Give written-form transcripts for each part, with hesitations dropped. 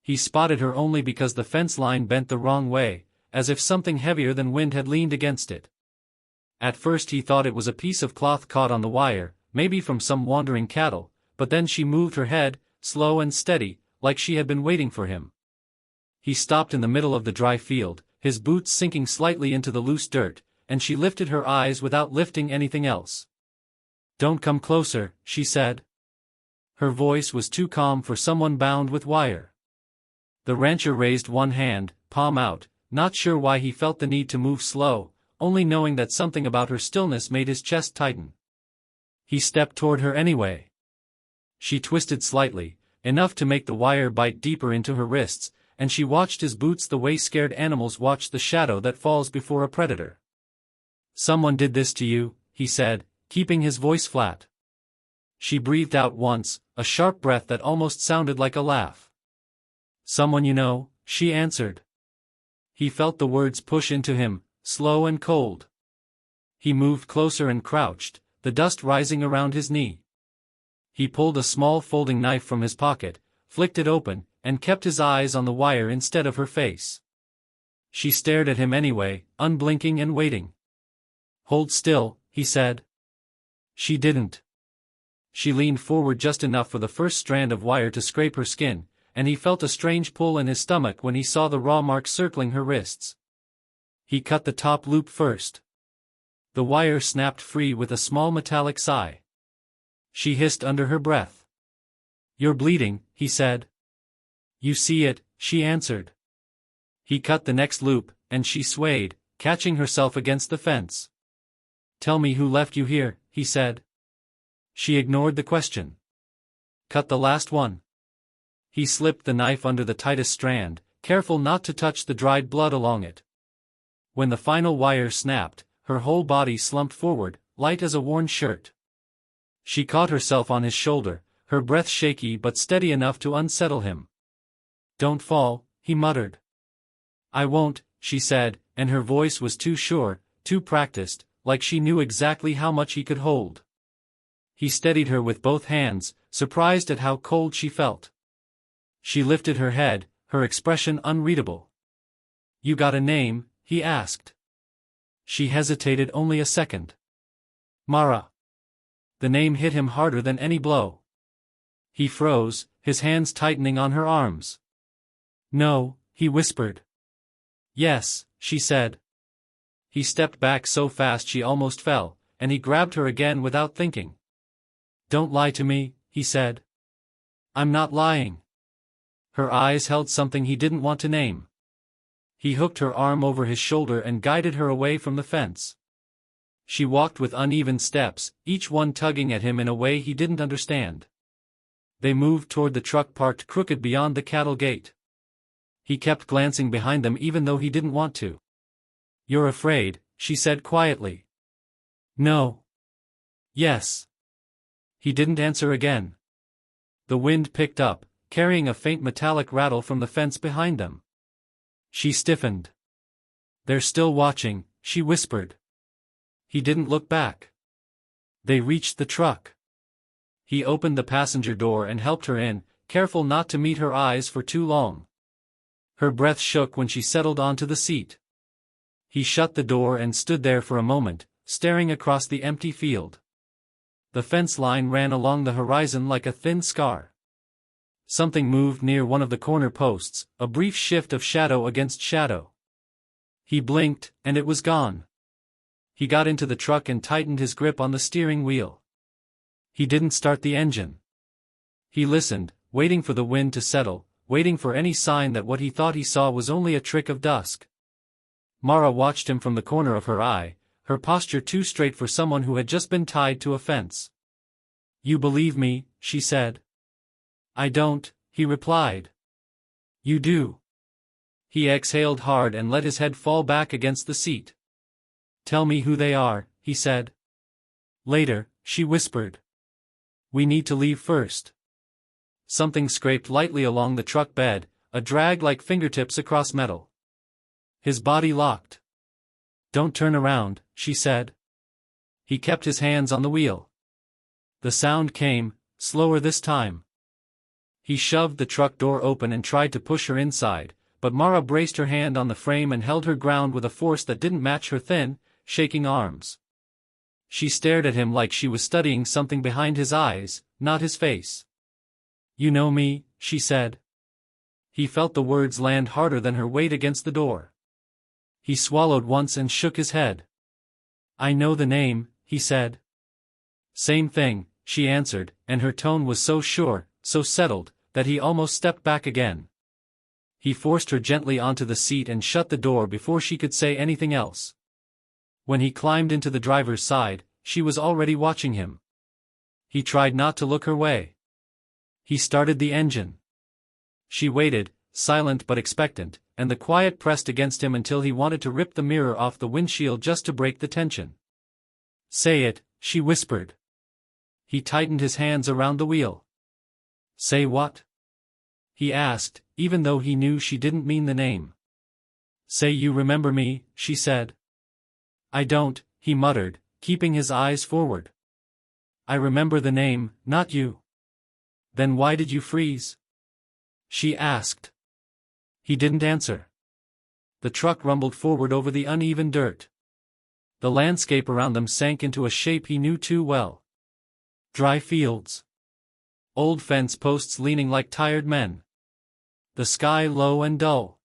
He spotted her only because the fence line bent the wrong way, as if something heavier than wind had leaned against it. At first he thought it was a piece of cloth caught on the wire, maybe from some wandering cattle, but then she moved her head, slow and steady, like she had been waiting for him. He stopped in the middle of the dry field, his boots sinking slightly into the loose dirt, and she lifted her eyes without lifting anything else. "Don't come closer," she said. Her voice was too calm for someone bound with wire. The rancher raised one hand, palm out, not sure why he felt the need to move slow, only knowing that something about her stillness made his chest tighten. He stepped toward her anyway. She twisted slightly, enough to make the wire bite deeper into her wrists, and she watched his boots the way scared animals watch the shadow that falls before a predator. "Someone did this to you," he said, keeping his voice flat. She breathed out once, a sharp breath that almost sounded like a laugh. "Someone you know," she answered. He felt the words push into him, slow and cold. He moved closer and crouched, the dust rising around his knee. He pulled a small folding knife from his pocket, flicked it open, and kept his eyes on the wire instead of her face. She stared at him anyway, unblinking and waiting. "Hold still," he said. She didn't. She leaned forward just enough for the first strand of wire to scrape her skin, and he felt a strange pull in his stomach when he saw the raw marks circling her wrists. He cut the top loop first. The wire snapped free with a small metallic sigh. She hissed under her breath. "You're bleeding," he said. "You see it," she answered. He cut the next loop, and she swayed, catching herself against the fence. "Tell me who left you here," he said. She ignored the question. "Cut the last one." He slipped the knife under the tightest strand, careful not to touch the dried blood along it. When the final wire snapped, her whole body slumped forward, light as a worn shirt. She caught herself on his shoulder, her breath shaky but steady enough to unsettle him. "Don't fall," he muttered. "I won't," she said, and her voice was too sure, too practiced, like she knew exactly how much he could hold. He steadied her with both hands, surprised at how cold she felt. She lifted her head, her expression unreadable. "You got a name?" he asked. She hesitated only a second. "Mara." The name hit him harder than any blow. He froze, his hands tightening on her arms. "No," he whispered. "Yes," she said. He stepped back so fast she almost fell, and he grabbed her again without thinking. "Don't lie to me," he said. "I'm not lying." Her eyes held something he didn't want to name. He hooked her arm over his shoulder and guided her away from the fence. She walked with uneven steps, each one tugging at him in a way he didn't understand. They moved toward the truck parked crooked beyond the cattle gate. He kept glancing behind them even though he didn't want to. "You're afraid," she said quietly. "No." "Yes." He didn't answer again. The wind picked up, carrying a faint metallic rattle from the fence behind them. She stiffened. "They're still watching," she whispered. He didn't look back. They reached the truck. He opened the passenger door and helped her in, careful not to meet her eyes for too long. Her breath shook when she settled onto the seat. He shut the door and stood there for a moment, staring across the empty field. The fence line ran along the horizon like a thin scar. Something moved near one of the corner posts, a brief shift of shadow against shadow. He blinked, and it was gone. He got into the truck and tightened his grip on the steering wheel. He didn't start the engine. He listened, waiting for the wind to settle, waiting for any sign that what he thought he saw was only a trick of dusk. Mara watched him from the corner of her eye, her posture too straight for someone who had just been tied to a fence. "You believe me," she said. "I don't," he replied. "You do." He exhaled hard and let his head fall back against the seat. "Tell me who they are," he said. "Later," she whispered. "We need to leave first." Something scraped lightly along the truck bed, a drag like fingertips across metal. His body locked. "Don't turn around," she said. He kept his hands on the wheel. The sound came, slower this time. He shoved the truck door open and tried to push her inside, but Mara braced her hand on the frame and held her ground with a force that didn't match her thin, shaking arms. She stared at him like she was studying something behind his eyes, not his face. "You know me," she said. He felt the words land harder than her weight against the door. He swallowed once and shook his head. "I know the name," he said. "Same thing," she answered, and her tone was so sure, so settled, that he almost stepped back again. He forced her gently onto the seat and shut the door before she could say anything else. When he climbed into the driver's side, she was already watching him. He tried not to look her way. He started the engine. She waited, silent but expectant, and the quiet pressed against him until he wanted to rip the mirror off the windshield just to break the tension. "Say it," she whispered. He tightened his hands around the wheel. "Say what?" he asked, even though he knew she didn't mean the name. "Say you remember me," she said. "I don't," he muttered, keeping his eyes forward. "I remember the name, not you." "Then why did you freeze?" she asked. He didn't answer. The truck rumbled forward over the uneven dirt. The landscape around them sank into a shape he knew too well. Dry fields. Old fence posts leaning like tired men. The sky low and dull.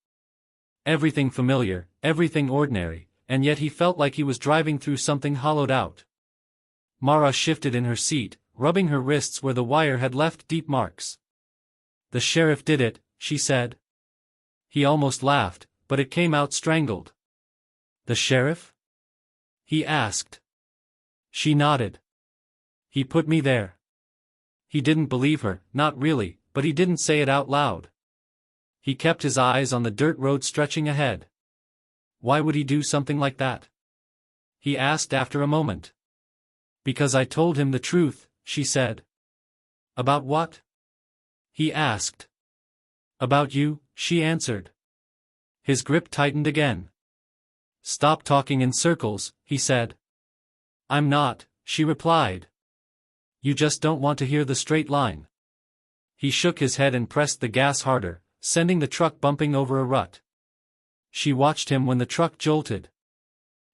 Everything familiar, everything ordinary, and yet he felt like he was driving through something hollowed out. Mara shifted in her seat, rubbing her wrists where the wire had left deep marks. "The sheriff did it," she said. He almost laughed, but it came out strangled. "The sheriff?" he asked. She nodded. "He put me there." He didn't believe her, not really, but he didn't say it out loud. He kept his eyes on the dirt road stretching ahead. Why would he do something like that? He asked after a moment. "Because I told him the truth," she said. "About what?" he asked. "About you," she answered. His grip tightened again. "Stop talking in circles," he said. "I'm not," she replied. "You just don't want to hear the straight line." He shook his head and pressed the gas harder, sending the truck bumping over a rut. She watched him when the truck jolted.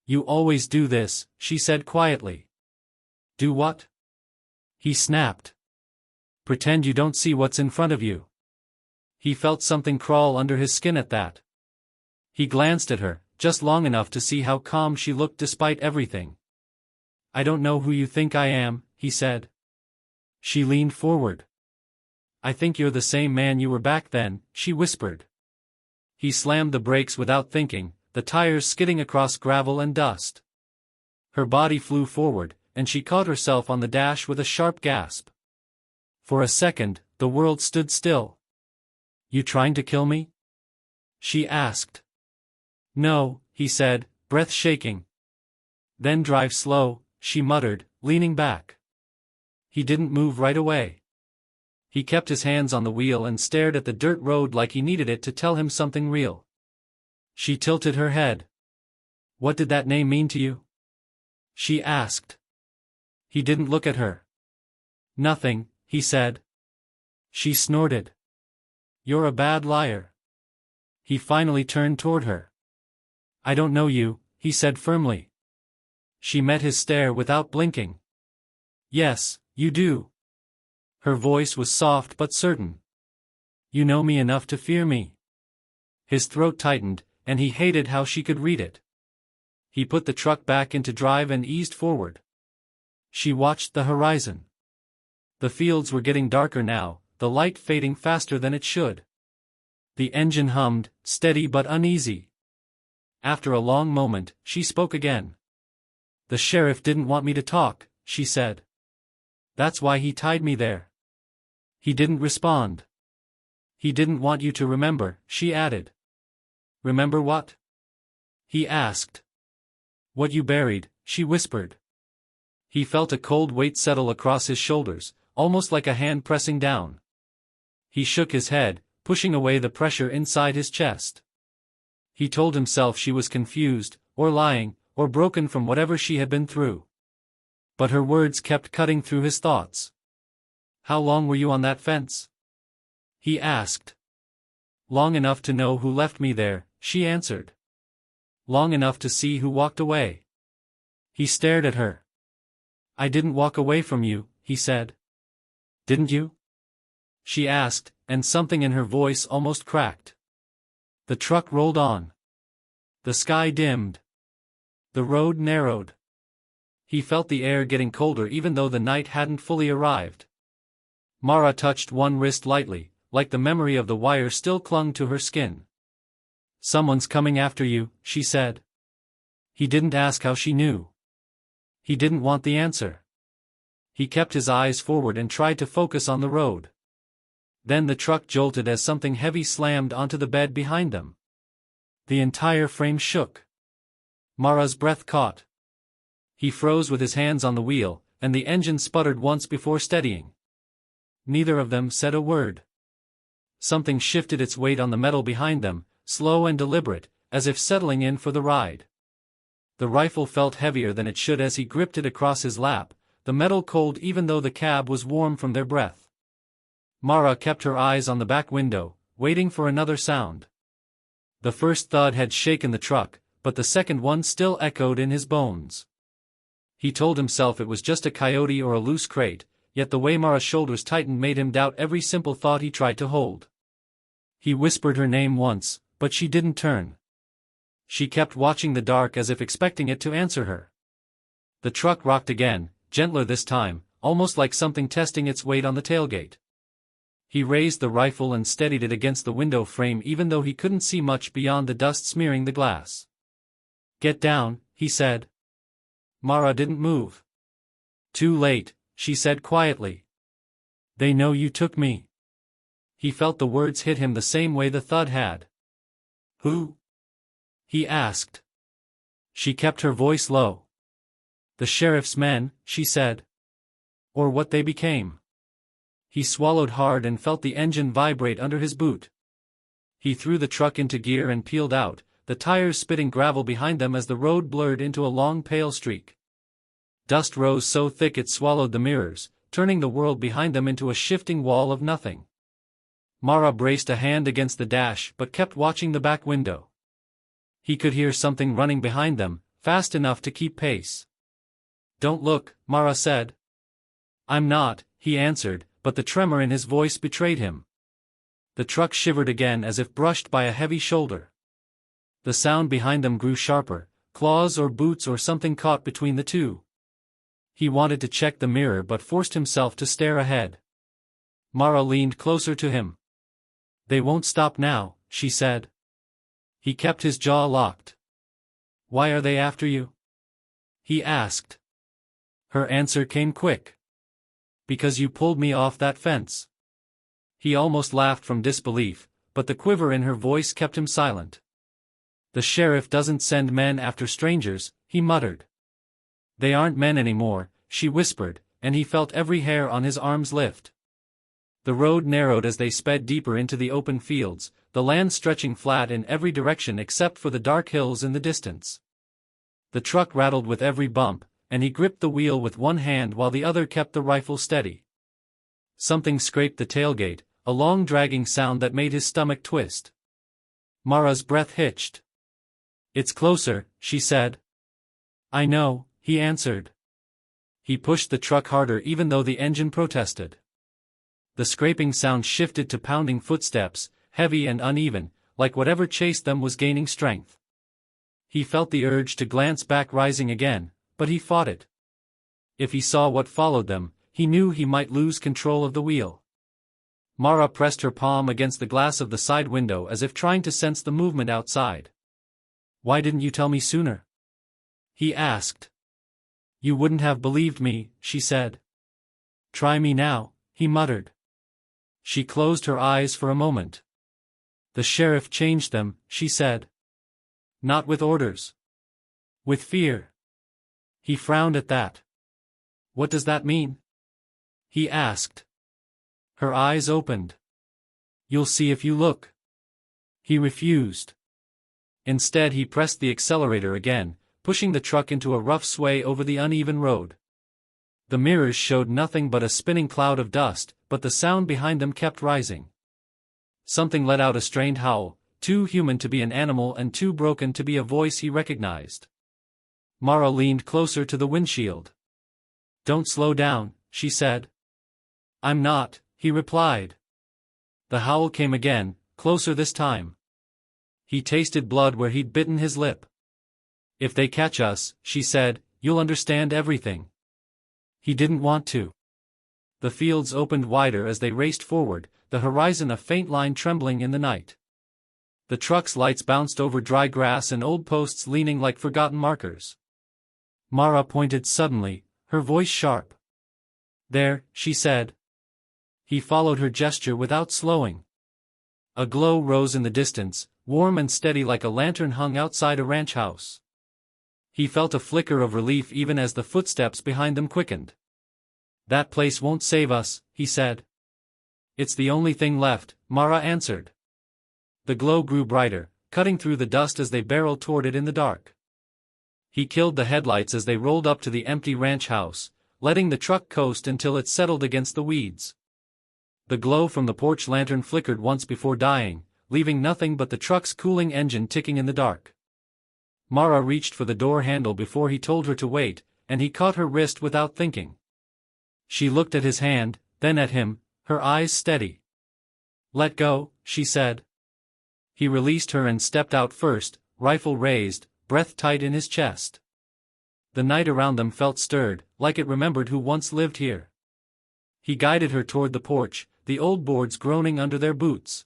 "You always do this," she said quietly. "Do what?" he snapped. "Pretend you don't see what's in front of you." He felt something crawl under his skin at that. He glanced at her, just long enough to see how calm she looked despite everything. "I don't know who you think I am," he said. She leaned forward. "I think you're the same man you were back then," she whispered. He slammed the brakes without thinking, the tires skidding across gravel and dust. Her body flew forward, and she caught herself on the dash with a sharp gasp. For a second, the world stood still. "You trying to kill me?" she asked. "No," he said, breath shaking. "Then drive slow," she muttered, leaning back. He didn't move right away. He kept his hands on the wheel and stared at the dirt road like he needed it to tell him something real. She tilted her head. "What did that name mean to you?" she asked. He didn't look at her. "Nothing," he said. She snorted. "You're a bad liar." He finally turned toward her. "I don't know you," he said firmly. She met his stare without blinking. "Yes, you do." Her voice was soft but certain. "You know me enough to fear me." His throat tightened, and he hated how she could read it. He put the truck back into drive and eased forward. She watched the horizon. The fields were getting darker now, the light fading faster than it should. The engine hummed, steady but uneasy. After a long moment, she spoke again. "The sheriff didn't want me to talk," she said. "That's why he tied me there." He didn't respond. "He didn't want you to remember," she added. "Remember what?" he asked. "What you buried," she whispered. He felt a cold weight settle across his shoulders, almost like a hand pressing down. He shook his head, pushing away the pressure inside his chest. He told himself she was confused, or lying, or broken from whatever she had been through. But her words kept cutting through his thoughts. "How long were you on that fence?" he asked. Long enough to know who left me there, she answered. Long enough to see who walked away. He stared at her. I didn't walk away from you, he said. Didn't you? She asked, and something in her voice almost cracked. The truck rolled on. The sky dimmed. The road narrowed. He felt the air getting colder even though the night hadn't fully arrived. Mara touched one wrist lightly, like the memory of the wire still clung to her skin. Someone's coming after you, she said. He didn't ask how she knew. He didn't want the answer. He kept his eyes forward and tried to focus on the road. Then the truck jolted as something heavy slammed onto the bed behind them. The entire frame shook. Mara's breath caught. He froze with his hands on the wheel, and the engine sputtered once before steadying. Neither of them said a word. Something shifted its weight on the metal behind them, slow and deliberate, as if settling in for the ride. The rifle felt heavier than it should as he gripped it across his lap, the metal cold even though the cab was warm from their breath. Mara kept her eyes on the back window, waiting for another sound. The first thud had shaken the truck, but the second one still echoed in his bones. He told himself it was just a coyote or a loose crate, yet the way Mara's shoulders tightened made him doubt every simple thought he tried to hold. He whispered her name once, but she didn't turn. She kept watching the dark as if expecting it to answer her. The truck rocked again, gentler this time, almost like something testing its weight on the tailgate. He raised the rifle and steadied it against the window frame even though he couldn't see much beyond the dust smearing the glass. Get down, he said. Mara didn't move. Too late, she said quietly. They know you took me. He felt the words hit him the same way the thud had. Who? He asked. She kept her voice low. The sheriff's men, she said. Or what they became. He swallowed hard and felt the engine vibrate under his boot. He threw the truck into gear and peeled out, the tires spitting gravel behind them as the road blurred into a long pale streak. Dust rose so thick it swallowed the mirrors, turning the world behind them into a shifting wall of nothing. Mara braced a hand against the dash but kept watching the back window. He could hear something running behind them, fast enough to keep pace. Don't look, Mara said. I'm not, he answered, but the tremor in his voice betrayed him. The truck shivered again as if brushed by a heavy shoulder. The sound behind them grew sharper, claws or boots or something caught between the two. He wanted to check the mirror but forced himself to stare ahead. Mara leaned closer to him. They won't stop now, she said. He kept his jaw locked. Why are they after you? He asked. Her answer came quick. Because you pulled me off that fence. He almost laughed from disbelief, but the quiver in her voice kept him silent. The sheriff doesn't send men after strangers, he muttered. They aren't men anymore, she whispered, and he felt every hair on his arms lift. The road narrowed as they sped deeper into the open fields, the land stretching flat in every direction except for the dark hills in the distance. The truck rattled with every bump, and he gripped the wheel with one hand while the other kept the rifle steady. Something scraped the tailgate, a long dragging sound that made his stomach twist. Mara's breath hitched. It's closer, she said. I know, he answered. He pushed the truck harder even though the engine protested. The scraping sound shifted to pounding footsteps, heavy and uneven, like whatever chased them was gaining strength. He felt the urge to glance back rising again, but he fought it. If he saw what followed them, he knew he might lose control of the wheel. Mara pressed her palm against the glass of the side window as if trying to sense the movement outside. Why didn't you tell me sooner? He asked. You wouldn't have believed me, she said. Try me now, he muttered. She closed her eyes for a moment. The sheriff changed them, she said. Not with orders. With fear. He frowned at that. What does that mean? He asked. Her eyes opened. You'll see if you look. He refused. Instead he pressed the accelerator again, pushing the truck into a rough sway over the uneven road. The mirrors showed nothing but a spinning cloud of dust, but the sound behind them kept rising. Something let out a strained howl, too human to be an animal and too broken to be a voice he recognized. Mara leaned closer to the windshield. "Don't slow down," she said. "I'm not," he replied. The howl came again, closer this time. He tasted blood where he'd bitten his lip. "If they catch us," she said, "you'll understand everything." He didn't want to. The fields opened wider as they raced forward, the horizon a faint line trembling in the night. The truck's lights bounced over dry grass and old posts leaning like forgotten markers. Mara pointed suddenly, her voice sharp. "There," she said. He followed her gesture without slowing. A glow rose in the distance, warm and steady like a lantern hung outside a ranch house. He felt a flicker of relief even as the footsteps behind them quickened. "That place won't save us," he said. "It's the only thing left," Mara answered. The glow grew brighter, cutting through the dust as they barreled toward it in the dark. He killed the headlights as they rolled up to the empty ranch house, letting the truck coast until it settled against the weeds. The glow from the porch lantern flickered once before dying, leaving nothing but the truck's cooling engine ticking in the dark. Mara reached for the door handle before he told her to wait, and he caught her wrist without thinking. She looked at his hand, then at him, her eyes steady. "Let go," she said. He released her and stepped out first, rifle raised, breath tight in his chest. The night around them felt stirred, like it remembered who once lived here. He guided her toward the porch, the old boards groaning under their boots.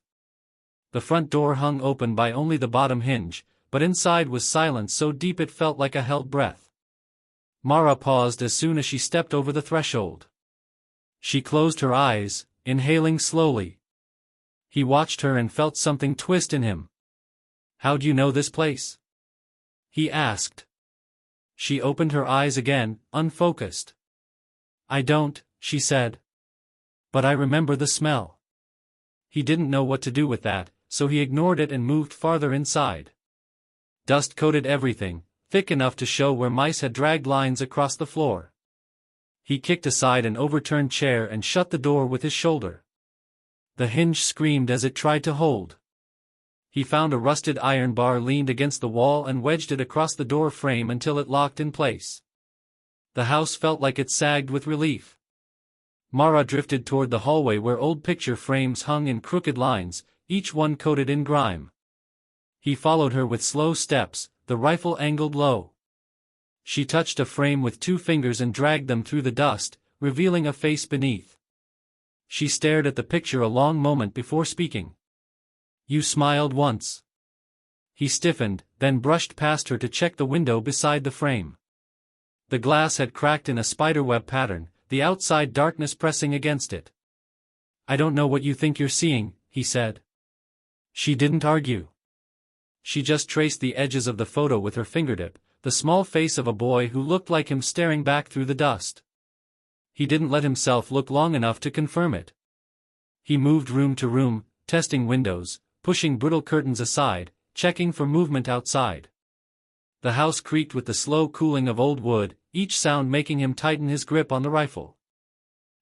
The front door hung open by only the bottom hinge, but inside was silence so deep it felt like a held breath. Mara paused as soon as she stepped over the threshold. She closed her eyes, inhaling slowly. He watched her and felt something twist in him. "How'd you know this place?" he asked. She opened her eyes again, unfocused. "I don't," she said. "But I remember the smell." He didn't know what to do with that, so he ignored it and moved farther inside. Dust coated everything, thick enough to show where mice had dragged lines across the floor. He kicked aside an overturned chair and shut the door with his shoulder. The hinge screamed as it tried to hold. He found a rusted iron bar leaned against the wall and wedged it across the door frame until it locked in place. The house felt like it sagged with relief. Mara drifted toward the hallway where old picture frames hung in crooked lines, each one coated in grime. He followed her with slow steps, the rifle angled low. She touched a frame with 2 fingers and dragged them through the dust, revealing a face beneath. She stared at the picture a long moment before speaking. "You smiled once." He stiffened, then brushed past her to check the window beside the frame. The glass had cracked in a spiderweb pattern, the outside darkness pressing against it. "I don't know what you think you're seeing," he said. She didn't argue. She just traced the edges of the photo with her fingertip, the small face of a boy who looked like him staring back through the dust. He didn't let himself look long enough to confirm it. He moved room to room, testing windows, pushing brittle curtains aside, checking for movement outside. The house creaked with the slow cooling of old wood, each sound making him tighten his grip on the rifle.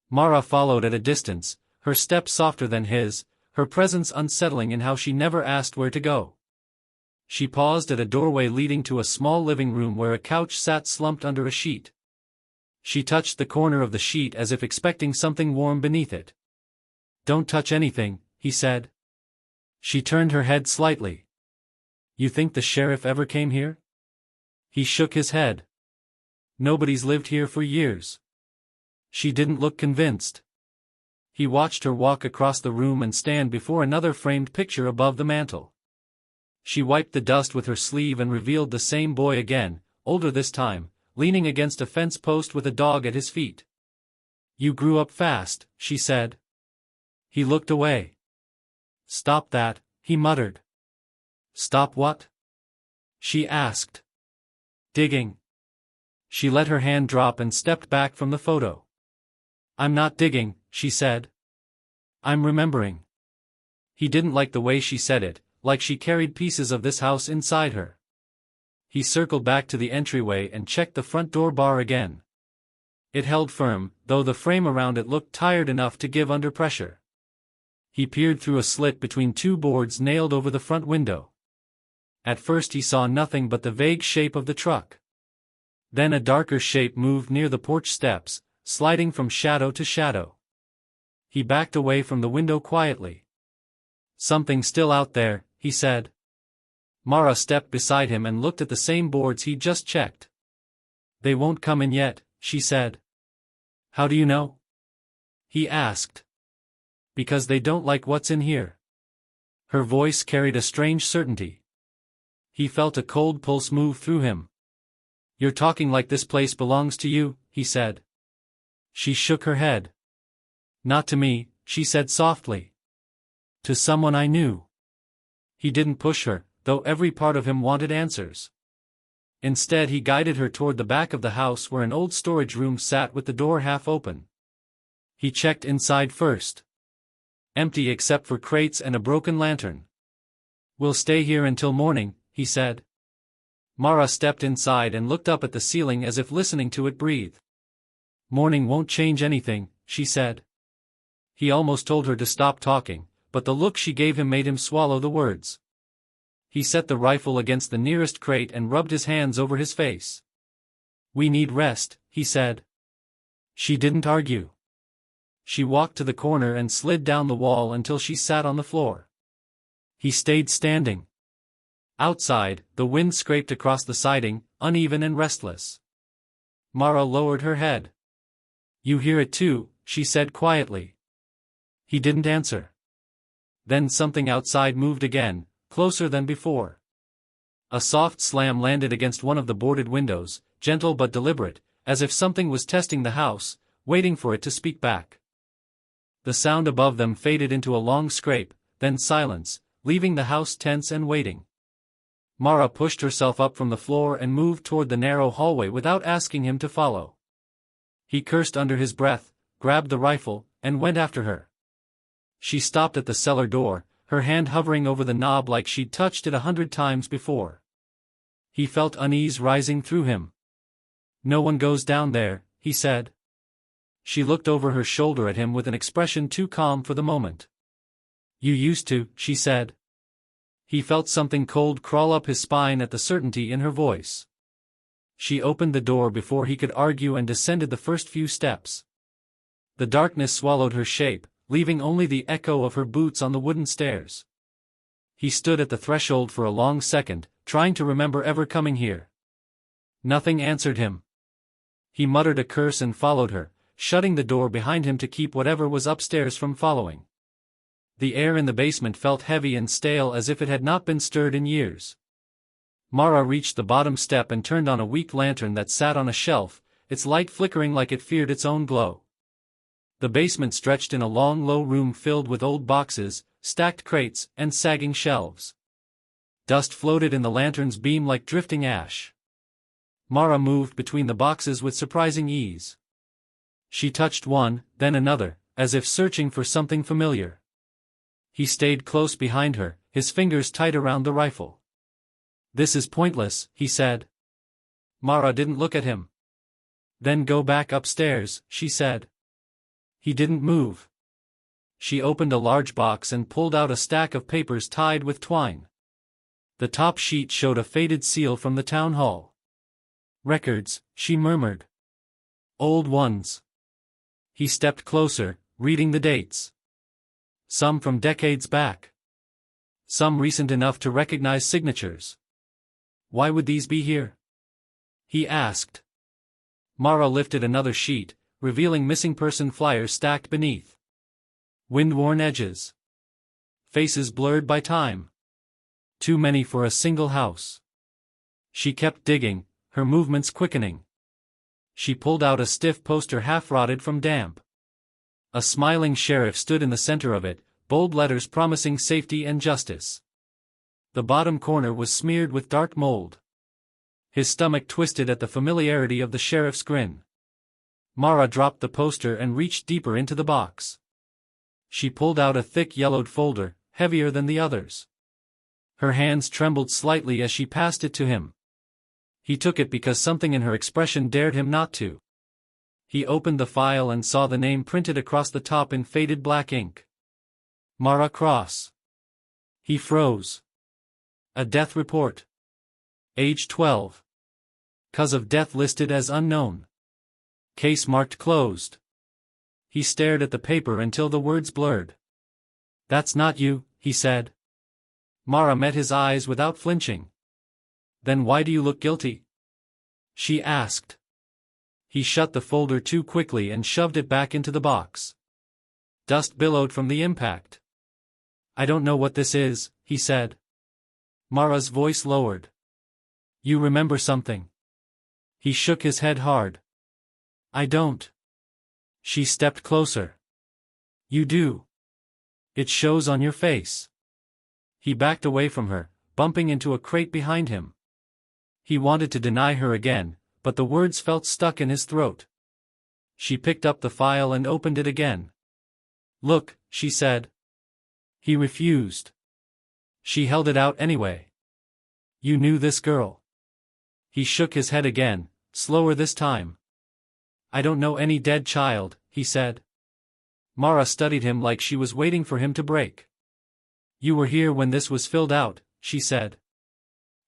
Mara followed at a distance, her step softer than his, her presence unsettling in how she never asked where to go. She paused at a doorway leading to a small living room where a couch sat slumped under a sheet. She touched the corner of the sheet as if expecting something warm beneath it. "Don't touch anything," he said. She turned her head slightly. "You think the sheriff ever came here?" He shook his head. "Nobody's lived here for years." She didn't look convinced. He watched her walk across the room and stand before another framed picture above the mantel. She wiped the dust with her sleeve and revealed the same boy again, older this time, leaning against a fence post with a dog at his feet. "You grew up fast," she said. He looked away. "Stop that," he muttered. "Stop what?" she asked. "Digging." She let her hand drop and stepped back from the photo. "I'm not digging," she said. "I'm remembering." He didn't like the way she said it, like she carried pieces of this house inside her. He circled back to the entryway and checked the front door bar again. It held firm, though the frame around it looked tired enough to give under pressure. He peered through a slit between two boards nailed over the front window. At first he saw nothing but the vague shape of the truck. Then a darker shape moved near the porch steps, sliding from shadow to shadow. He backed away from the window quietly. "Something's still out there," he said. Mara stepped beside him and looked at the same boards he'd just checked. "They won't come in yet," she said. "How do you know?" he asked. "Because they don't like what's in here." Her voice carried a strange certainty. He felt a cold pulse move through him. "You're talking like this place belongs to you," he said. She shook her head. "Not to me," she said softly. "To someone I knew." He didn't push her, though every part of him wanted answers. Instead he guided her toward the back of the house where an old storage room sat with the door half open. He checked inside first. Empty except for crates and a broken lantern. "We'll stay here until morning," he said. Mara stepped inside and looked up at the ceiling as if listening to it breathe. "Morning won't change anything," she said. He almost told her to stop talking, but the look she gave him made him swallow the words. He set the rifle against the nearest crate and rubbed his hands over his face. "We need rest," he said. She didn't argue. She walked to the corner and slid down the wall until she sat on the floor. He stayed standing. Outside, the wind scraped across the siding, uneven and restless. Mara lowered her head. "You hear it too," she said quietly. He didn't answer. Then something outside moved again, closer than before. A soft slam landed against one of the boarded windows, gentle but deliberate, as if something was testing the house, waiting for it to speak back. The sound above them faded into a long scrape, then silence, leaving the house tense and waiting. Mara pushed herself up from the floor and moved toward the narrow hallway without asking him to follow. He cursed under his breath, grabbed the rifle, and went after her. She stopped at the cellar door, her hand hovering over the knob like she'd touched it 100 times before. He felt unease rising through him. "No one goes down there," he said. She looked over her shoulder at him with an expression too calm for the moment. "You used to," she said. He felt something cold crawl up his spine at the certainty in her voice. She opened the door before he could argue and descended the first few steps. The darkness swallowed her shape, leaving only the echo of her boots on the wooden stairs. He stood at the threshold for a long second, trying to remember ever coming here. Nothing answered him. He muttered a curse and followed her, shutting the door behind him to keep whatever was upstairs from following. The air in the basement felt heavy and stale as if it had not been stirred in years. Mara reached the bottom step and turned on a weak lantern that sat on a shelf, its light flickering like it feared its own glow. The basement stretched in a long low room filled with old boxes, stacked crates, and sagging shelves. Dust floated in the lantern's beam like drifting ash. Mara moved between the boxes with surprising ease. She touched one, then another, as if searching for something familiar. He stayed close behind her, his fingers tight around the rifle. "This is pointless," he said. Mara didn't look at him. "Then go back upstairs," she said. He didn't move. She opened a large box and pulled out a stack of papers tied with twine. The top sheet showed a faded seal from the town hall. "Records," she murmured. "Old ones." He stepped closer, reading the dates. Some from decades back. Some recent enough to recognize signatures. "Why would these be here?" he asked. Mara lifted another sheet, revealing missing person flyers stacked beneath. Wind-worn edges. Faces blurred by time. Too many for a single house. She kept digging, her movements quickening. She pulled out a stiff poster half-rotted from damp. A smiling sheriff stood in the center of it, bold letters promising safety and justice. The bottom corner was smeared with dark mold. His stomach twisted at the familiarity of the sheriff's grin. Mara dropped the poster and reached deeper into the box. She pulled out a thick yellowed folder, heavier than the others. Her hands trembled slightly as she passed it to him. He took it because something in her expression dared him not to. He opened the file and saw the name printed across the top in faded black ink. Mara cross. He froze. A death report. Age 12. Cause of death listed as unknown. Case marked closed. He stared at the paper until the words blurred. That's not you, he said. Mara met his eyes without flinching. Then why do you look guilty? She asked. He shut the folder too quickly and shoved it back into the box. Dust billowed from the impact. I don't know what this is, he said. Mara's voice lowered. You remember something? He shook his head hard. I don't. She stepped closer. You do. It shows on your face. He backed away from her, bumping into a crate behind him. He wanted to deny her again, but the words felt stuck in his throat. She picked up the file and opened it again. Look, she said. He refused. She held it out anyway. You knew this girl. He shook his head again, slower this time. I don't know any dead child, he said. Mara studied him like she was waiting for him to break. You were here when this was filled out, she said.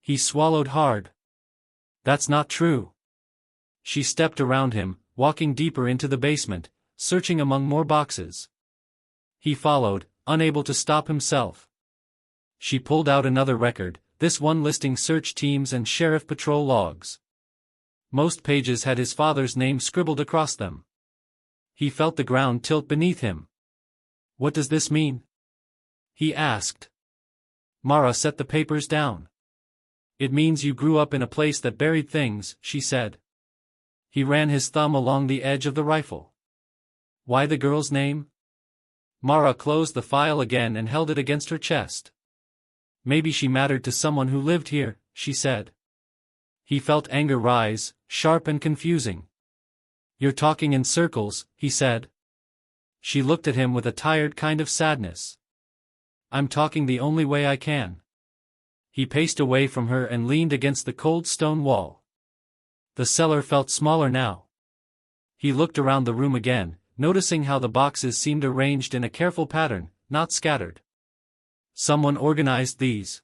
He swallowed hard. That's not true. She stepped around him, walking deeper into the basement, searching among more boxes. He followed, unable to stop himself. She pulled out another record, this one listing search teams and sheriff patrol logs. Most pages had his father's name scribbled across them. He felt the ground tilt beneath him. What does this mean? He asked. Mara set the papers down. It means you grew up in a place that buried things, she said. He ran his thumb along the edge of the rifle. Why the girl's name? Mara closed the file again and held it against her chest. Maybe she mattered to someone who lived here, she said. He felt anger rise, sharp and confusing. You're talking in circles, he said. She looked at him with a tired kind of sadness. I'm talking the only way I can. He paced away from her and leaned against the cold stone wall. The cellar felt smaller now. He looked around the room again, noticing how the boxes seemed arranged in a careful pattern, not scattered. Someone organized these.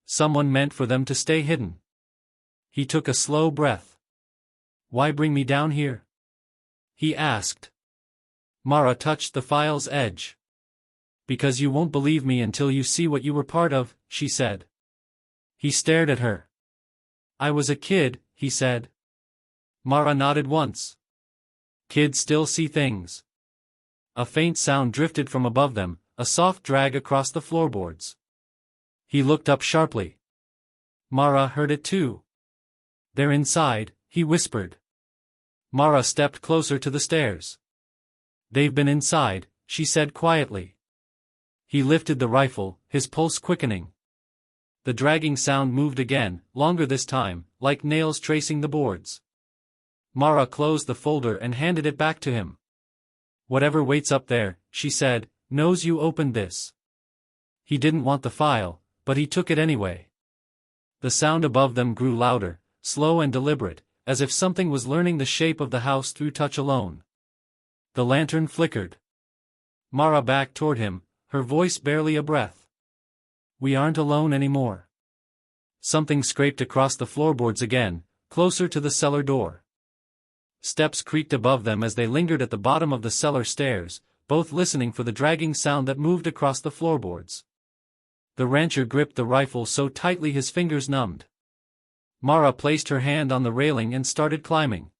Someone meant for them to stay hidden. He took a slow breath. Why bring me down here? He asked. Mara touched the file's edge. Because you won't believe me until you see what you were part of, she said. He stared at her. I was a kid, he said. Mara nodded once. Kids still see things. A faint sound drifted from above them, a soft drag across the floorboards. He looked up sharply. Mara heard it too. They're inside, he whispered. Mara stepped closer to the stairs. They've been inside, she said quietly. He lifted the rifle, his pulse quickening. The dragging sound moved again, longer this time, like nails tracing the boards. Mara closed the folder and handed it back to him. Whatever waits up there, she said, knows you opened this. He didn't want the file, but he took it anyway. The sound above them grew louder, slow and deliberate, as if something was learning the shape of the house through touch alone. The lantern flickered. Mara backed toward him, her voice barely a breath. We aren't alone anymore. Something scraped across the floorboards again, closer to the cellar door. Steps creaked above them as they lingered at the bottom of the cellar stairs, both listening for the dragging sound that moved across the floorboards. The rancher gripped the rifle so tightly his fingers numbed. Mara placed her hand on the railing and started climbing.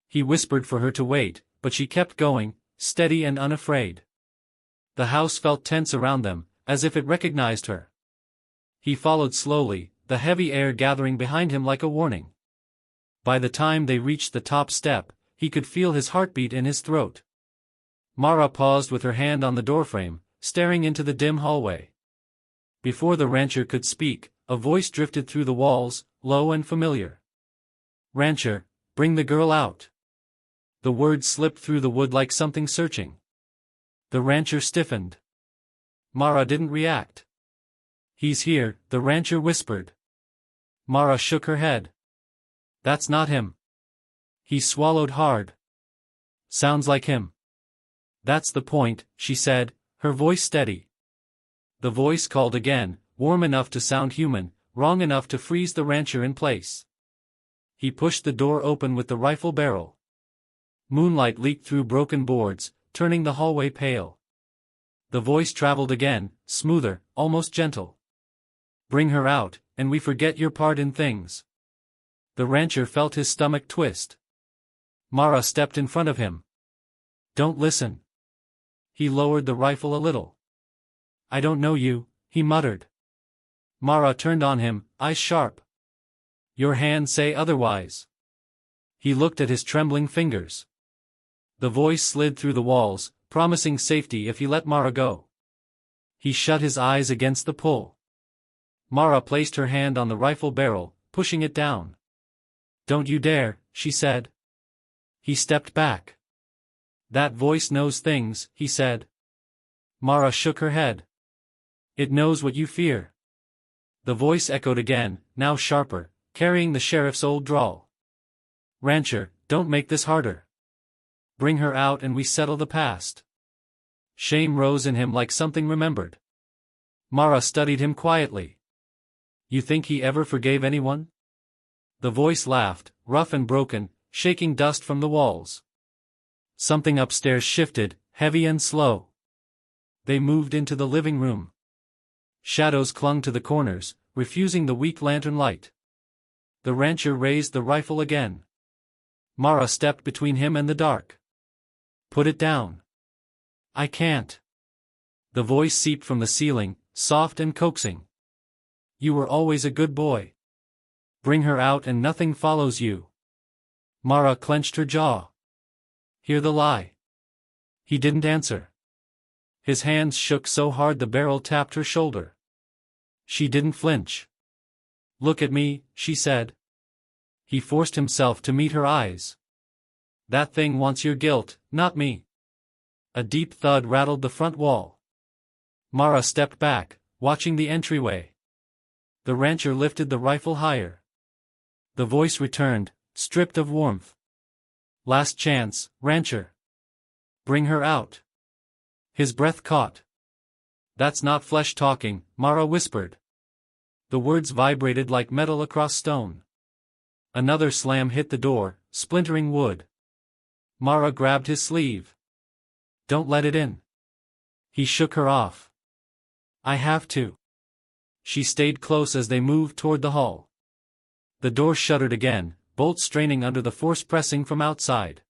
He whispered for her to wait, but she kept going, steady and unafraid. The house felt tense around them, as if it recognized her. He followed slowly, the heavy air gathering behind him like a warning. By the time they reached the top step, he could feel his heartbeat in his throat. Mara paused with her hand on the doorframe, staring into the dim hallway. Before the rancher could speak, a voice drifted through the walls, low and familiar. Rancher, bring the girl out. The words slipped through the wood like something searching. The rancher stiffened. Mara didn't react. He's here, the rancher whispered. Mara shook her head. That's not him. He swallowed hard. Sounds like him. That's the point, she said, her voice steady. The voice called again, warm enough to sound human, wrong enough to freeze the rancher in place. He pushed the door open with the rifle barrel. Moonlight leaked through broken boards, turning the hallway pale. The voice traveled again, smoother, almost gentle. Bring her out, and we forget your part in things. The rancher felt his stomach twist. Mara stepped in front of him. Don't listen. He lowered the rifle a little. I don't know you, he muttered. Mara turned on him, eyes sharp. Your hands say otherwise. He looked at his trembling fingers. The voice slid through the walls, promising safety if he let Mara go. He shut his eyes against the pull. Mara placed her hand on the rifle barrel, pushing it down. Don't you dare, she said. He stepped back. That voice knows things, he said. Mara shook her head. It knows what you fear. The voice echoed again, now sharper, carrying the sheriff's old drawl. Rancher, don't make this harder. Bring her out and we settle the past. Shame rose in him like something remembered. Mara studied him quietly. You think he ever forgave anyone? The voice laughed, rough and broken, shaking dust from the walls. Something upstairs shifted, heavy and slow. They moved into the living room. Shadows clung to the corners, refusing the weak lantern light. The rancher raised the rifle again. Mara stepped between him and the dark. Put it down. I can't. The voice seeped from the ceiling, soft and coaxing. You were always a good boy. Bring her out and nothing follows you. Mara clenched her jaw. Hear the lie. He didn't answer. His hands shook so hard the barrel tapped her shoulder. She didn't flinch. Look at me, she said. He forced himself to meet her eyes. That thing wants your guilt, not me. A deep thud rattled the front wall. Mara stepped back, watching the entryway. The rancher lifted the rifle higher. The voice returned, stripped of warmth. Last chance, rancher. Bring her out. His breath caught. That's not flesh talking, Mara whispered. The words vibrated like metal across stone. Another slam hit the door, splintering wood. Mara grabbed his sleeve. Don't let it in. He shook her off. I have to. She stayed close as they moved toward the hall. The door shuddered again, bolts straining under the force pressing from outside.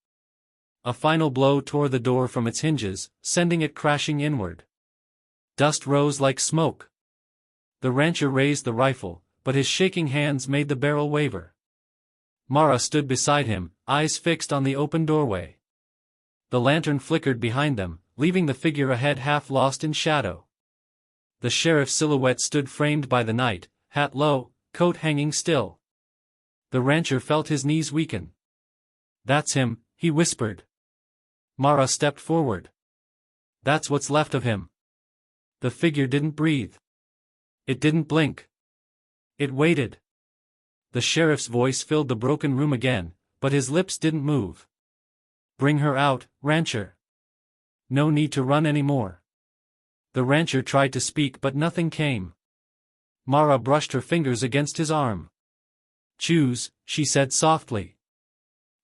A final blow tore the door from its hinges, sending it crashing inward. Dust rose like smoke. The rancher raised the rifle, but his shaking hands made the barrel waver. Mara stood beside him, eyes fixed on the open doorway. The lantern flickered behind them, leaving the figure ahead half lost in shadow. The sheriff's silhouette stood framed by the night, hat low, coat hanging still. The rancher felt his knees weaken. That's him, he whispered. Mara stepped forward. That's what's left of him. The figure didn't breathe. It didn't blink. It waited. The sheriff's voice filled the broken room again, but his lips didn't move. Bring her out, rancher. No need to run anymore. The rancher tried to speak but nothing came. Mara brushed her fingers against his arm. Choose, she said softly.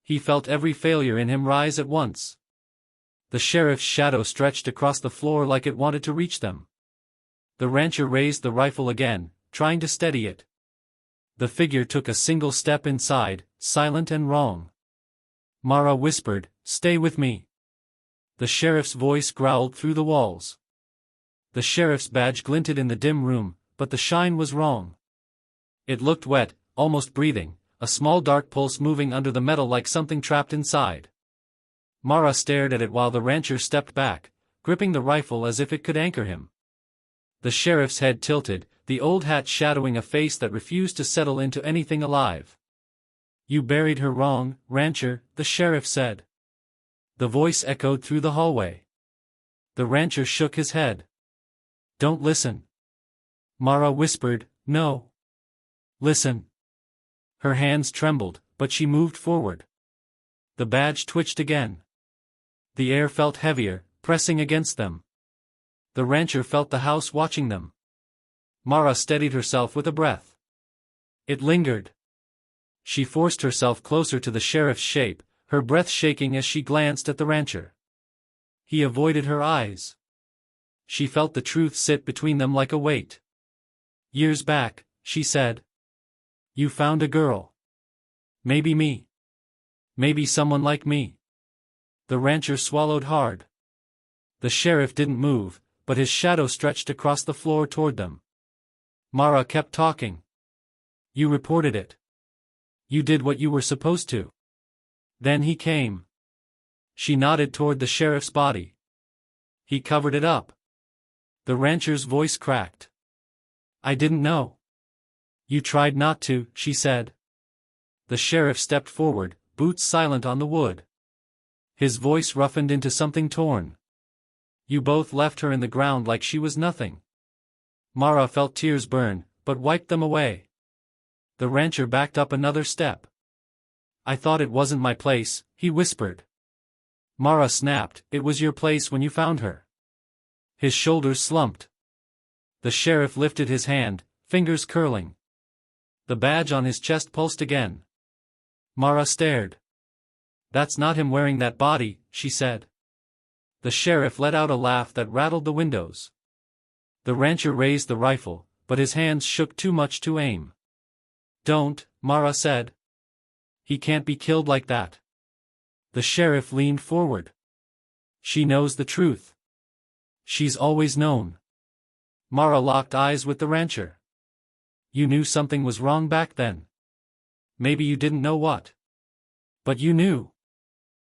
He felt every failure in him rise at once. The sheriff's shadow stretched across the floor like it wanted to reach them. The rancher raised the rifle again, trying to steady it. The figure took a single step inside, silent and wrong. Mara whispered, "Stay with me." The sheriff's voice growled through the walls. The sheriff's badge glinted in the dim room, but the shine was wrong. It looked wet, almost breathing, a small dark pulse moving under the metal like something trapped inside. Mara stared at it while the rancher stepped back, gripping the rifle as if it could anchor him. The sheriff's head tilted, the old hat shadowing a face that refused to settle into anything alive. "You buried her wrong, rancher," the sheriff said. The voice echoed through the hallway. The rancher shook his head. "Don't listen." Mara whispered, "No. Listen." Her hands trembled, but she moved forward. The badge twitched again. The air felt heavier, pressing against them. The rancher felt the house watching them. Mara steadied herself with a breath. It lingered. She forced herself closer to the sheriff's shape, her breath shaking as she glanced at the rancher. He avoided her eyes. She felt the truth sit between them like a weight. Years back, she said. You found a girl. Maybe me. Maybe someone like me. The rancher swallowed hard. The sheriff didn't move, but his shadow stretched across the floor toward them. Mara kept talking. You reported it. You did what you were supposed to. Then he came. She nodded toward the sheriff's body. He covered it up. The rancher's voice cracked. I didn't know. You tried not to, she said. The sheriff stepped forward, boots silent on the wood. His voice roughened into something torn. You both left her in the ground like she was nothing. Mara felt tears burn, but wiped them away. The rancher backed up another step. I thought it wasn't my place, he whispered. Mara snapped, it was your place when you found her. His shoulders slumped. The sheriff lifted his hand, fingers curling. The badge on his chest pulsed again. Mara stared. That's not him wearing that body, she said. The sheriff let out a laugh that rattled the windows. The rancher raised the rifle, but his hands shook too much to aim. Don't, Mara said. He can't be killed like that. The sheriff leaned forward. She knows the truth. She's always known. Mara locked eyes with the rancher. You knew something was wrong back then. Maybe you didn't know what. But you knew.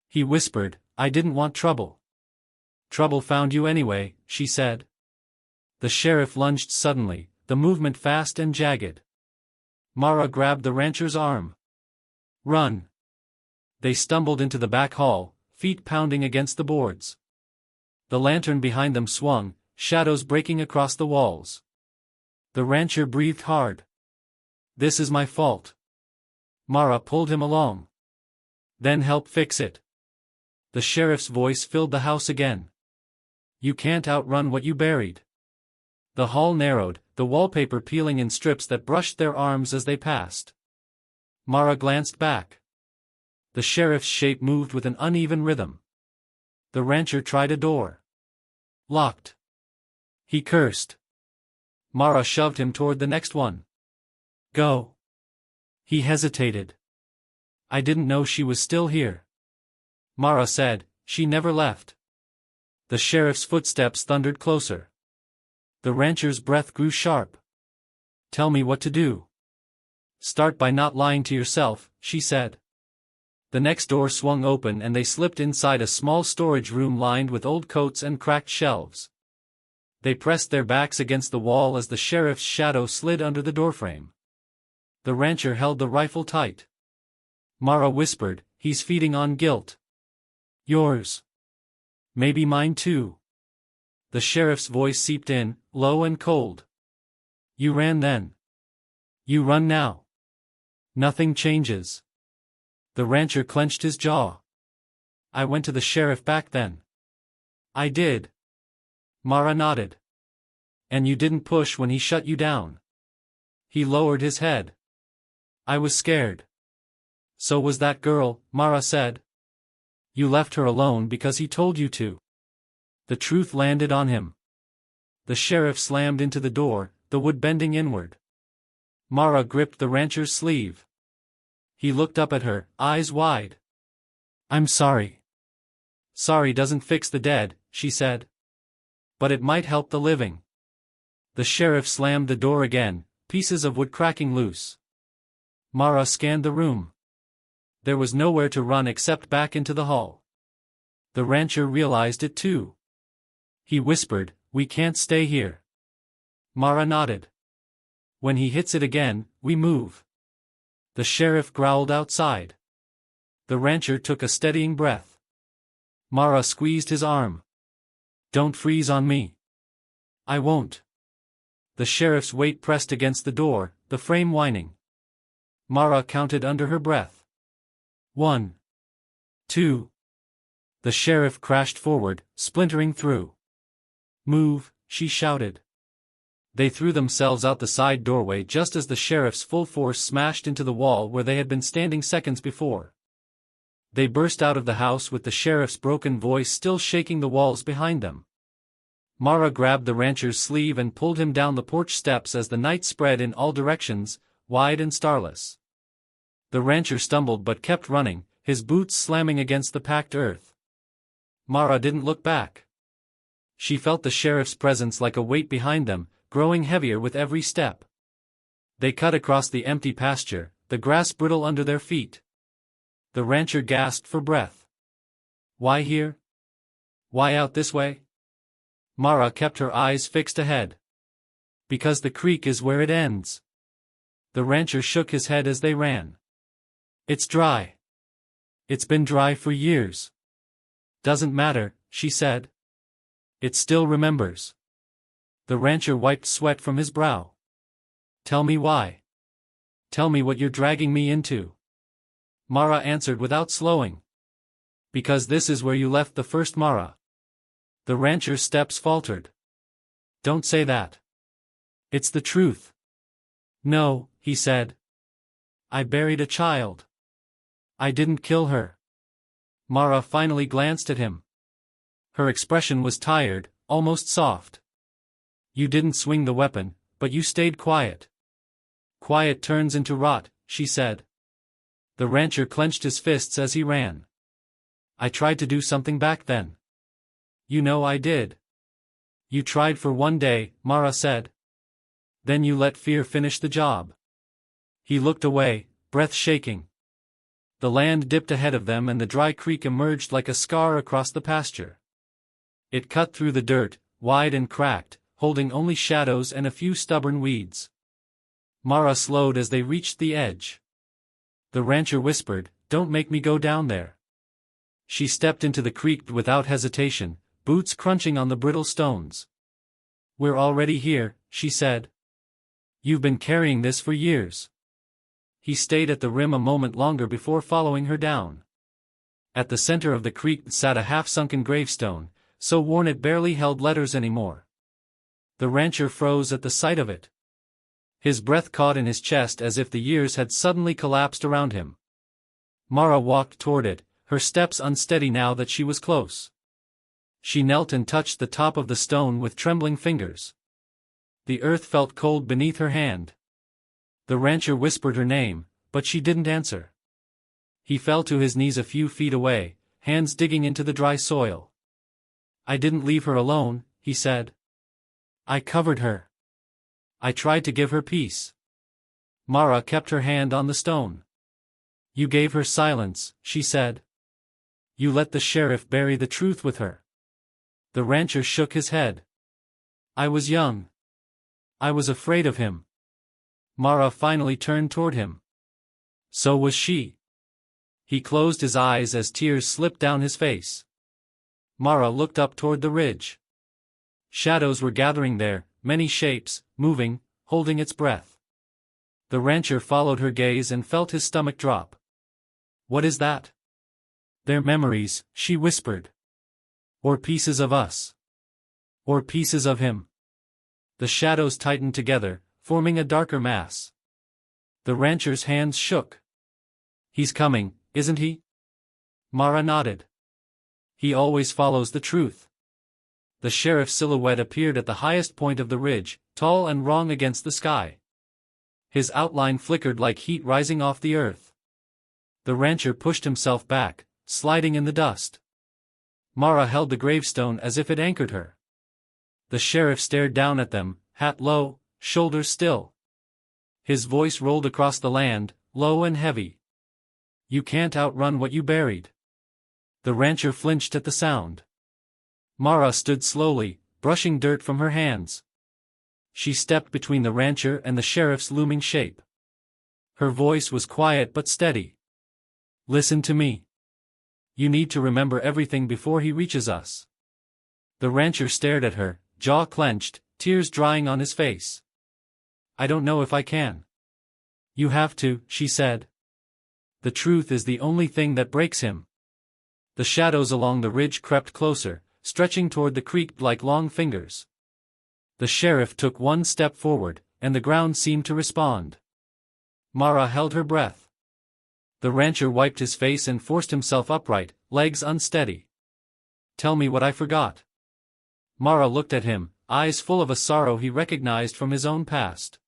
He whispered, I didn't want trouble. Trouble found you anyway, she said. The sheriff lunged suddenly, the movement fast and jagged. Mara grabbed the rancher's arm. Run. They stumbled into the back hall, feet pounding against the boards. The lantern behind them swung, shadows breaking across the walls. The rancher breathed hard. This is my fault. Mara pulled him along. Then help fix it. The sheriff's voice filled the house again. You can't outrun what you buried. The hall narrowed, the wallpaper peeling in strips that brushed their arms as they passed. Mara glanced back. The sheriff's shape moved with an uneven rhythm. The rancher tried a door. Locked. He cursed. Mara shoved him toward the next one. Go. He hesitated. I didn't know she was still here. Mara said, she never left. The sheriff's footsteps thundered closer. The rancher's breath grew sharp. Tell me what to do. Start by not lying to yourself, she said. The next door swung open and they slipped inside a small storage room lined with old coats and cracked shelves. They pressed their backs against the wall as the sheriff's shadow slid under the doorframe. The rancher held the rifle tight. Mara whispered, he's feeding on guilt. Yours. Maybe mine too. The sheriff's voice seeped in, low and cold. You ran then. You run now. Nothing changes. The rancher clenched his jaw. I went to the sheriff back then. I did. Mara nodded. And you didn't push when he shut you down. He lowered his head. I was scared. So was that girl, Mara said. You left her alone because he told you to. The truth landed on him. The sheriff slammed into the door, the wood bending inward. Mara gripped the rancher's sleeve. He looked up at her, eyes wide. I'm sorry. Sorry doesn't fix the dead, she said. But it might help the living. The sheriff slammed the door again, pieces of wood cracking loose. Mara scanned the room. There was nowhere to run except back into the hall. The rancher realized it too. He whispered, we can't stay here. Mara nodded. When he hits it again, we move. The sheriff growled outside. The rancher took a steadying breath. Mara squeezed his arm. Don't freeze on me. I won't. The sheriff's weight pressed against the door, the frame whining. Mara counted under her breath. 1. 2. The sheriff crashed forward, splintering through. Move, she shouted. They threw themselves out the side doorway just as the sheriff's full force smashed into the wall where they had been standing seconds before. They burst out of the house with the sheriff's broken voice still shaking the walls behind them. Mara grabbed the rancher's sleeve and pulled him down the porch steps as the night spread in all directions, wide and starless. The rancher stumbled but kept running, his boots slamming against the packed earth. Mara didn't look back. She felt the sheriff's presence like a weight behind them, growing heavier with every step. They cut across the empty pasture, the grass brittle under their feet. The rancher gasped for breath. Why here? Why out this way? Mara kept her eyes fixed ahead. Because the creek is where it ends. The rancher shook his head as they ran. It's dry. It's been dry for years. Doesn't matter, she said. It still remembers. The rancher wiped sweat from his brow. Tell me why. Tell me what you're dragging me into. Mara answered without slowing. Because this is where you left the first Mara. The rancher's steps faltered. Don't say that. It's the truth. No, he said. I buried a child. I didn't kill her. Mara finally glanced at him. Her expression was tired, almost soft. You didn't swing the weapon, but you stayed quiet. Quiet turns into rot, she said. The rancher clenched his fists as he ran. I tried to do something back then. You know I did. You tried for one day, Mara said. Then you let fear finish the job. He looked away, breath shaking. The land dipped ahead of them and the dry creek emerged like a scar across the pasture. It cut through the dirt, wide and cracked, holding only shadows and a few stubborn weeds. Mara slowed as they reached the edge. The rancher whispered, "Don't make me go down there." She stepped into the creek without hesitation, boots crunching on the brittle stones. "We're already here," she said. "You've been carrying this for years." He stayed at the rim a moment longer before following her down. At the center of the creek sat a half-sunken gravestone, so worn it barely held letters anymore. The rancher froze at the sight of it. His breath caught in his chest as if the years had suddenly collapsed around him. Mara walked toward it, her steps unsteady now that she was close. She knelt and touched the top of the stone with trembling fingers. The earth felt cold beneath her hand. The rancher whispered her name, but she didn't answer. He fell to his knees a few feet away, hands digging into the dry soil. "I didn't leave her alone," he said. "I covered her. I tried to give her peace." Mara kept her hand on the stone. "You gave her silence," she said. "You let the sheriff bury the truth with her." The rancher shook his head. "I was young. I was afraid of him." Mara finally turned toward him. So was she. He closed his eyes as tears slipped down his face. Mara looked up toward the ridge. Shadows were gathering there, many shapes, moving, holding its breath. The rancher followed her gaze and felt his stomach drop. "What is that?" "They're memories," she whispered. "Or pieces of us. Or pieces of him." The shadows tightened together, forming a darker mass. The rancher's hands shook. "He's coming, isn't he?" Mara nodded. "He always follows the truth." The sheriff's silhouette appeared at the highest point of the ridge, tall and wrong against the sky. His outline flickered like heat rising off the earth. The rancher pushed himself back, sliding in the dust. Mara held the gravestone as if it anchored her. The sheriff stared down at them, hat low, shoulders still. His voice rolled across the land, low and heavy. "You can't outrun what you buried." The rancher flinched at the sound. Mara stood slowly, brushing dirt from her hands. She stepped between the rancher and the sheriff's looming shape. Her voice was quiet but steady. "Listen to me. You need to remember everything before he reaches us." The rancher stared at her, jaw clenched, tears drying on his face. "I don't know if I can." "You have to," she said. "The truth is the only thing that breaks him." The shadows along the ridge crept closer, stretching toward the creek like long fingers. The sheriff took one step forward, and the ground seemed to respond. Mara held her breath. The rancher wiped his face and forced himself upright, legs unsteady. "Tell me what I forgot." Mara looked at him, eyes full of a sorrow he recognized from his own past.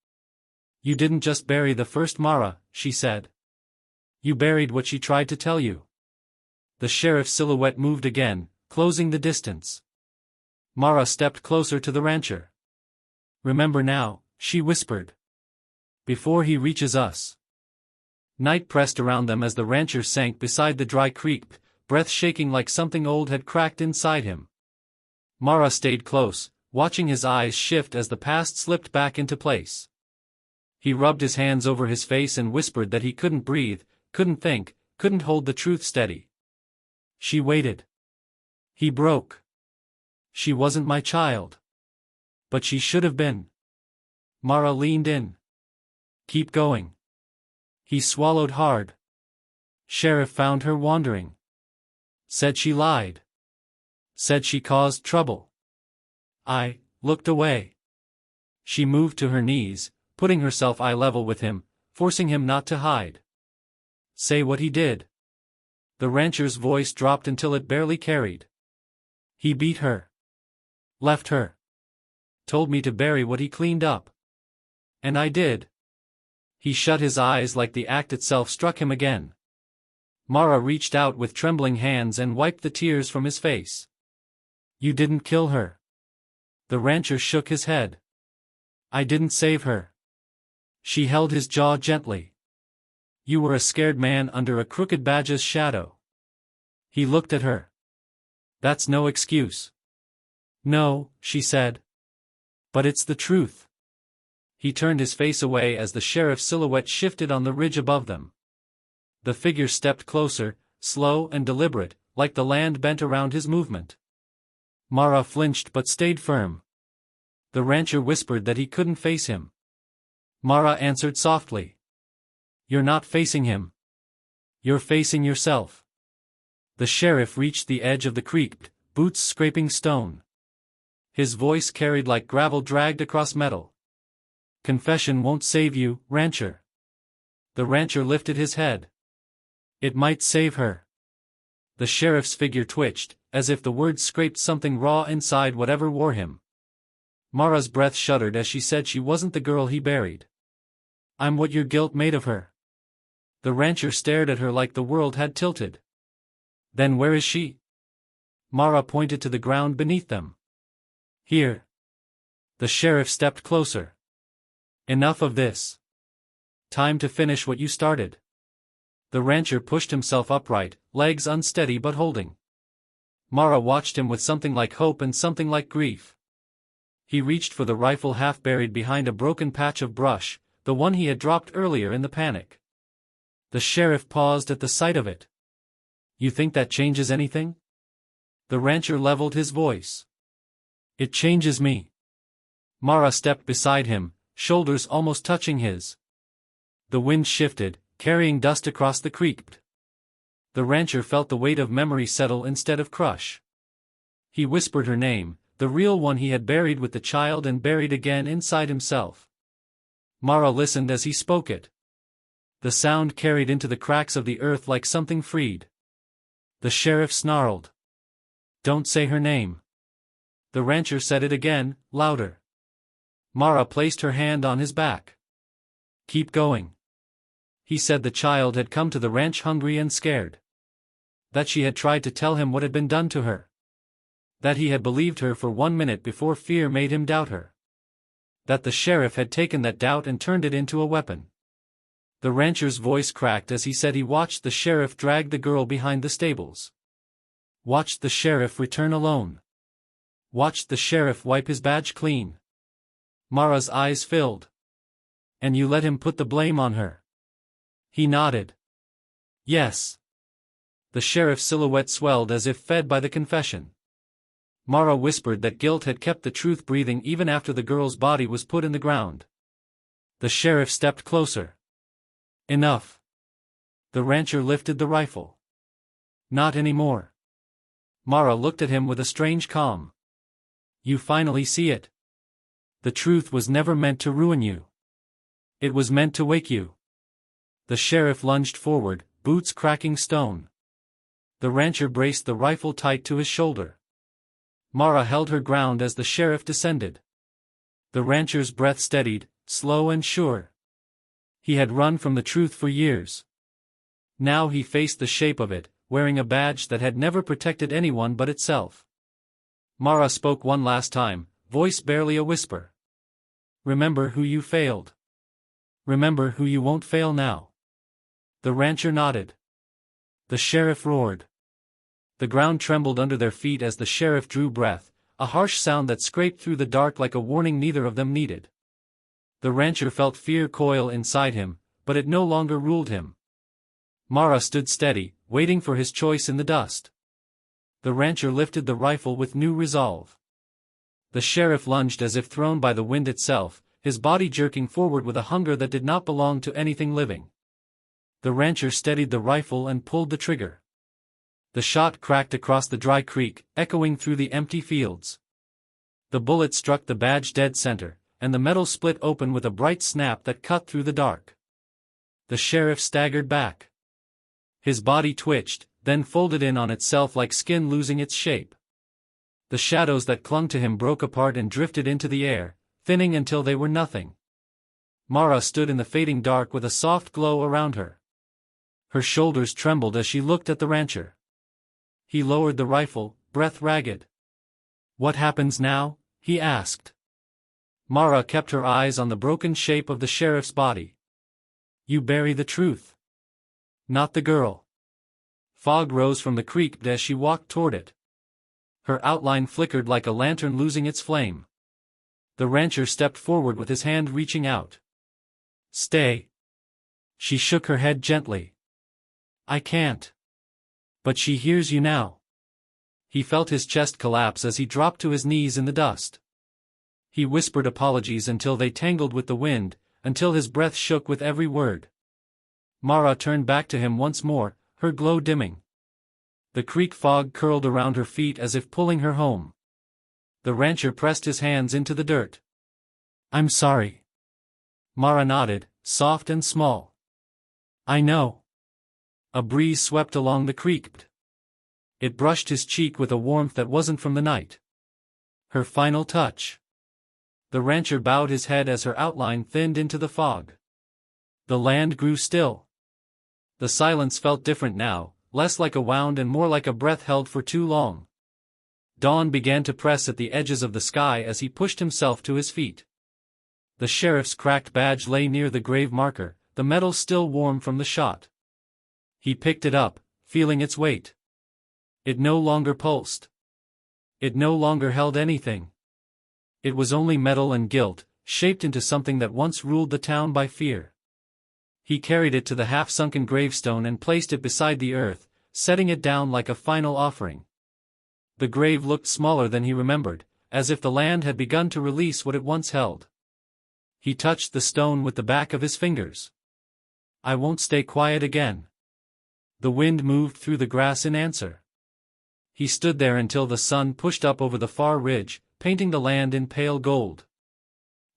"You didn't just bury the first Mara," she said. "You buried what she tried to tell you." The sheriff's silhouette moved again, closing the distance. Mara stepped closer to the rancher. "Remember now," she whispered. "Before he reaches us." Night pressed around them as the rancher sank beside the dry creek, breath shaking like something old had cracked inside him. Mara stayed close, watching his eyes shift as the past slipped back into place. He rubbed his hands over his face and whispered that he couldn't breathe, couldn't think, couldn't hold the truth steady. She waited. He broke. "She wasn't my child. But she should have been." Mara leaned in. "Keep going." He swallowed hard. "Sheriff found her wandering. Said she lied. Said she caused trouble." I looked away. She moved to her knees, putting herself eye level with him, forcing him not to hide. "Say what he did." The rancher's voice dropped until it barely carried. "He beat her. Left her. Told me to bury what he cleaned up. And I did." He shut his eyes like the act itself struck him again. Mara reached out with trembling hands and wiped the tears from his face. "You didn't kill her." The rancher shook his head. "I didn't save her." She held his jaw gently. "You were a scared man under a crooked badge's shadow." He looked at her. "That's no excuse." "No," she said. "But it's the truth." He turned his face away as the sheriff's silhouette shifted on the ridge above them. The figure stepped closer, slow and deliberate, like the land bent around his movement. Mara flinched but stayed firm. The rancher whispered that he couldn't face him. Mara answered softly. "You're not facing him. You're facing yourself." The sheriff reached the edge of the creek, boots scraping stone. His voice carried like gravel dragged across metal. "Confession won't save you, rancher." The rancher lifted his head. "It might save her." The sheriff's figure twitched, as if the words scraped something raw inside whatever wore him. Mara's breath shuddered as she said she wasn't the girl he buried. "I'm what your guilt made of her." The rancher stared at her like the world had tilted. "Then where is she?" Mara pointed to the ground beneath them. "Here." The sheriff stepped closer. "Enough of this. Time to finish what you started." The rancher pushed himself upright, legs unsteady but holding. Mara watched him with something like hope and something like grief. He reached for the rifle half buried behind a broken patch of brush, the one he had dropped earlier in the panic. The sheriff paused at the sight of it. "You think that changes anything?" The rancher leveled his voice. "It changes me." Mara stepped beside him, shoulders almost touching his. The wind shifted, carrying dust across the creek. The rancher felt the weight of memory settle instead of crush. He whispered her name, the real one he had buried with the child and buried again inside himself. Mara listened as he spoke it. The sound carried into the cracks of the earth like something freed. The sheriff snarled. "Don't say her name." The rancher said it again, louder. Mara placed her hand on his back. "Keep going." He said the child had come to the ranch hungry and scared. That she had tried to tell him what had been done to her. That he had believed her for 1 minute before fear made him doubt her. That the sheriff had taken that doubt and turned it into a weapon. The rancher's voice cracked as he said he watched the sheriff drag the girl behind the stables. Watched the sheriff return alone. Watched the sheriff wipe his badge clean. Mara's eyes filled. "And you let him put the blame on her?" He nodded. "Yes." The sheriff's silhouette swelled as if fed by the confession. Mara whispered that guilt had kept the truth breathing even after the girl's body was put in the ground. The sheriff stepped closer. "Enough." The rancher lifted the rifle. "Not anymore." Mara looked at him with a strange calm. "You finally see it." The truth was never meant to ruin you. It was meant to wake you. The sheriff lunged forward, boots cracking stone. The rancher braced the rifle tight to his shoulder. Mara held her ground as the sheriff descended. The rancher's breath steadied, slow and sure. He had run from the truth for years. Now he faced the shape of it, wearing a badge that had never protected anyone but itself. Mara spoke one last time, voice barely a whisper. Remember who you failed. Remember who you won't fail now. The rancher nodded. The sheriff roared. The ground trembled under their feet as the sheriff drew breath, a harsh sound that scraped through the dark like a warning neither of them needed. The rancher felt fear coil inside him, but it no longer ruled him. Mara stood steady, waiting for his choice in the dust. The rancher lifted the rifle with new resolve. The sheriff lunged as if thrown by the wind itself, his body jerking forward with a hunger that did not belong to anything living. The rancher steadied the rifle and pulled the trigger. The shot cracked across the dry creek, echoing through the empty fields. The bullet struck the badge dead center, and the metal split open with a bright snap that cut through the dark. The sheriff staggered back. His body twitched, then folded in on itself like skin losing its shape. The shadows that clung to him broke apart and drifted into the air, thinning until they were nothing. Mara stood in the fading dark with a soft glow around her. Her shoulders trembled as she looked at the rancher. He lowered the rifle, breath ragged. "What happens now?" he asked. Mara kept her eyes on the broken shape of the sheriff's body. "You bury the truth. Not the girl." Fog rose from the creek as she walked toward it. Her outline flickered like a lantern losing its flame. The rancher stepped forward with his hand reaching out. "Stay." She shook her head gently. "I can't." "But she hears you now." He felt his chest collapse as he dropped to his knees in the dust. He whispered apologies until they tangled with the wind, until his breath shook with every word. Mara turned back to him once more, her glow dimming. The creek fog curled around her feet as if pulling her home. The rancher pressed his hands into the dirt. "I'm sorry." Mara nodded, soft and small. "I know." A breeze swept along the creek. It brushed his cheek with a warmth that wasn't from the night. Her final touch. The rancher bowed his head as her outline thinned into the fog. The land grew still. The silence felt different now, less like a wound and more like a breath held for too long. Dawn began to press at the edges of the sky as he pushed himself to his feet. The sheriff's cracked badge lay near the grave marker, the metal still warm from the shot. He picked it up, feeling its weight. It no longer pulsed. It no longer held anything. It was only metal and guilt, shaped into something that once ruled the town by fear. He carried it to the half-sunken gravestone and placed it beside the earth, setting it down like a final offering. The grave looked smaller than he remembered, as if the land had begun to release what it once held. He touched the stone with the back of his fingers. "I won't stay quiet again." The wind moved through the grass in answer. He stood there until the sun pushed up over the far ridge, painting the land in pale gold.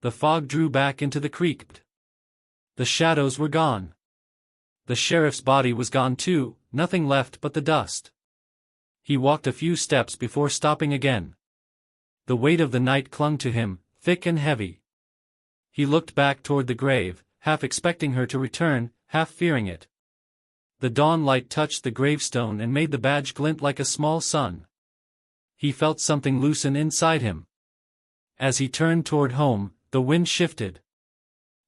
The fog drew back into the creek. The shadows were gone. The sheriff's body was gone too, nothing left but the dust. He walked a few steps before stopping again. The weight of the night clung to him, thick and heavy. He looked back toward the grave, half expecting her to return, half fearing it. The dawn light touched the gravestone and made the badge glint like a small sun. He felt something loosen inside him. As he turned toward home, the wind shifted.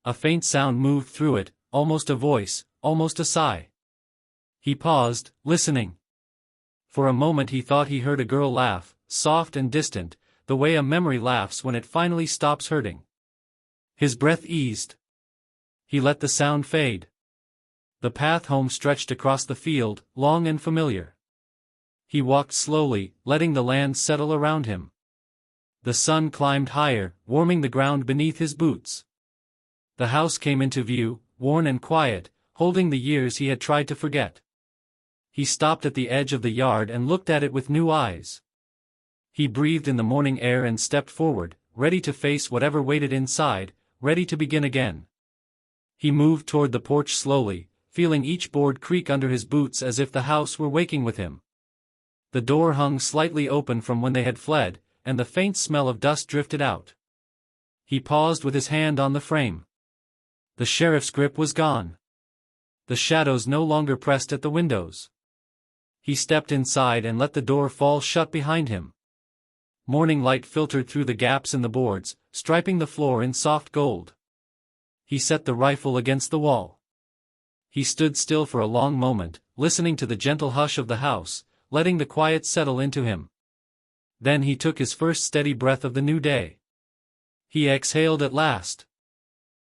A faint sound moved through it, almost a voice, almost a sigh. He paused, listening. For a moment he thought he heard a girl laugh, soft and distant, the way a memory laughs when it finally stops hurting. His breath eased. He let the sound fade. The path home stretched across the field, long and familiar. He walked slowly, letting the land settle around him. The sun climbed higher, warming the ground beneath his boots. The house came into view, worn and quiet, holding the years he had tried to forget. He stopped at the edge of the yard and looked at it with new eyes. He breathed in the morning air and stepped forward, ready to face whatever waited inside, ready to begin again. He moved toward the porch slowly, feeling each board creak under his boots as if the house were waking with him. The door hung slightly open from when they had fled, and the faint smell of dust drifted out. He paused with his hand on the frame. The sheriff's grip was gone. The shadows no longer pressed at the windows. He stepped inside and let the door fall shut behind him. Morning light filtered through the gaps in the boards, striping the floor in soft gold. He set the rifle against the wall. He stood still for a long moment, listening to the gentle hush of the house, letting the quiet settle into him. Then he took his first steady breath of the new day. He exhaled at last.